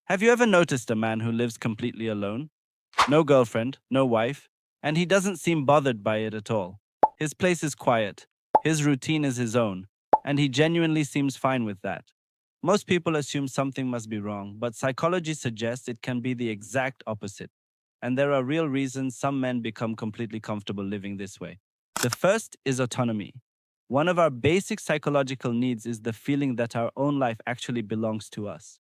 Have you ever noticed a man who lives completely alone? No girlfriend, no wife, and he doesn't seem bothered by it at all. His place is quiet, his routine is his own, and he genuinely seems fine with that. Most people assume something must be wrong, but psychology suggests it can be the exact opposite. And there are real reasons some men become completely comfortable living this way. The first is autonomy. One of our basic psychological needs is the feeling that our own life actually belongs to us.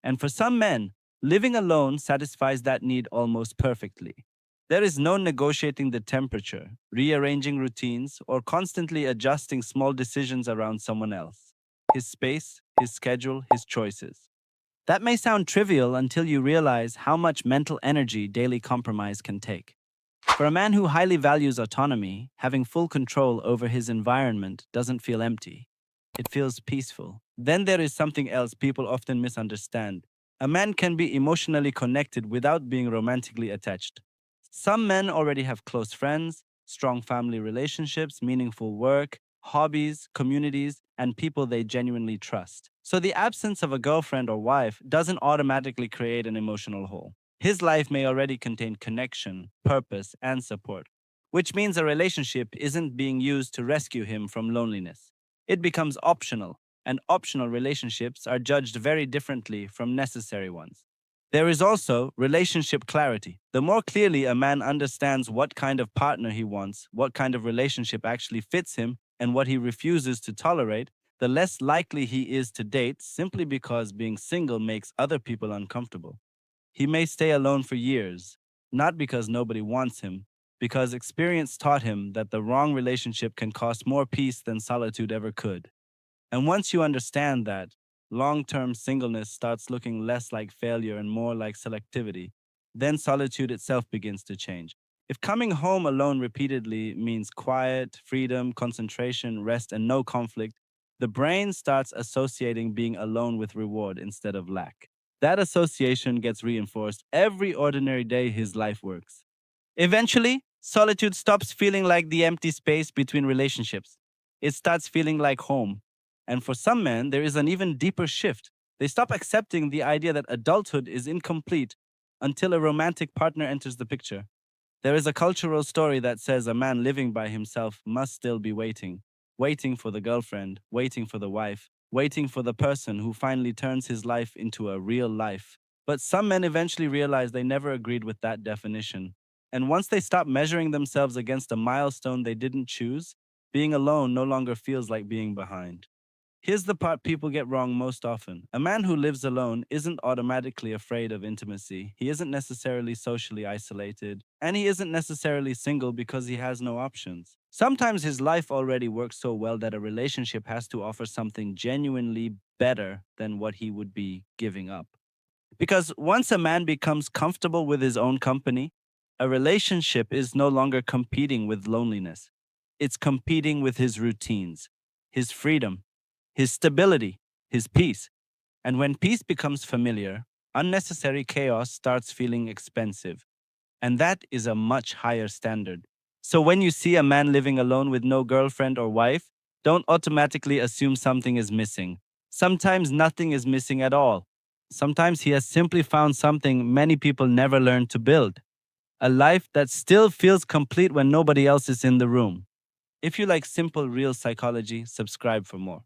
And for some men, living alone satisfies that need almost perfectly. There is no negotiating the temperature, rearranging routines, or constantly adjusting small decisions around someone else. His space, his schedule, his choices. That may sound trivial until you realize how much mental energy daily compromise can take. For a man who highly values autonomy, having full control over his environment doesn't feel empty. It feels peaceful. Then there is something else people often misunderstand. A man can be emotionally connected without being romantically attached. Some men already have close friends, strong family relationships, meaningful work, hobbies, communities, and people they genuinely trust. So the absence of a girlfriend or wife doesn't automatically create an emotional hole. His life may already contain connection, purpose, and support, which means a relationship isn't being used to rescue him from loneliness. It becomes optional, and optional relationships are judged very differently from necessary ones. There is also relationship clarity. The more clearly a man understands what kind of partner he wants, what kind of relationship actually fits him, and what he refuses to tolerate, the less likely he is to date simply because being single makes other people uncomfortable. He may stay alone for years, not because nobody wants him, because experience taught him that the wrong relationship can cost more peace than solitude ever could. And once you understand that, long term singleness starts looking less like failure and more like selectivity. Then solitude itself begins to change. If coming home alone repeatedly means quiet, freedom, concentration, rest, and no conflict, the brain starts associating being alone with reward instead of lack. That association gets reinforced every ordinary day his life works. Eventually, solitude stops feeling like the empty space between relationships. It starts feeling like home. And for some men, there is an even deeper shift. They stop accepting the idea that adulthood is incomplete until a romantic partner enters the picture. There is a cultural story that says a man living by himself must still be waiting, waiting for the girlfriend, waiting for the wife, waiting for the person who finally turns his life into a real life. But some men eventually realize they never agreed with that definition. And once they stop measuring themselves against a milestone they didn't choose, being alone no longer feels like being behind. Here's the part people get wrong most often. A man who lives alone isn't automatically afraid of intimacy. He isn't necessarily socially isolated. And he isn't necessarily single because he has no options. Sometimes his life already works so well that a relationship has to offer something genuinely better than what he would be giving up. Because once a man becomes comfortable with his own company, a relationship is no longer competing with loneliness. It's competing with his routines, his freedom, his stability, his peace. And when peace becomes familiar, unnecessary chaos starts feeling expensive. And that is a much higher standard. So when you see a man living alone with no girlfriend or wife, don't automatically assume something is missing. Sometimes nothing is missing at all. Sometimes he has simply found something many people never learned to build, a life that still feels complete when nobody else is in the room. If you like simple, real psychology, subscribe for more.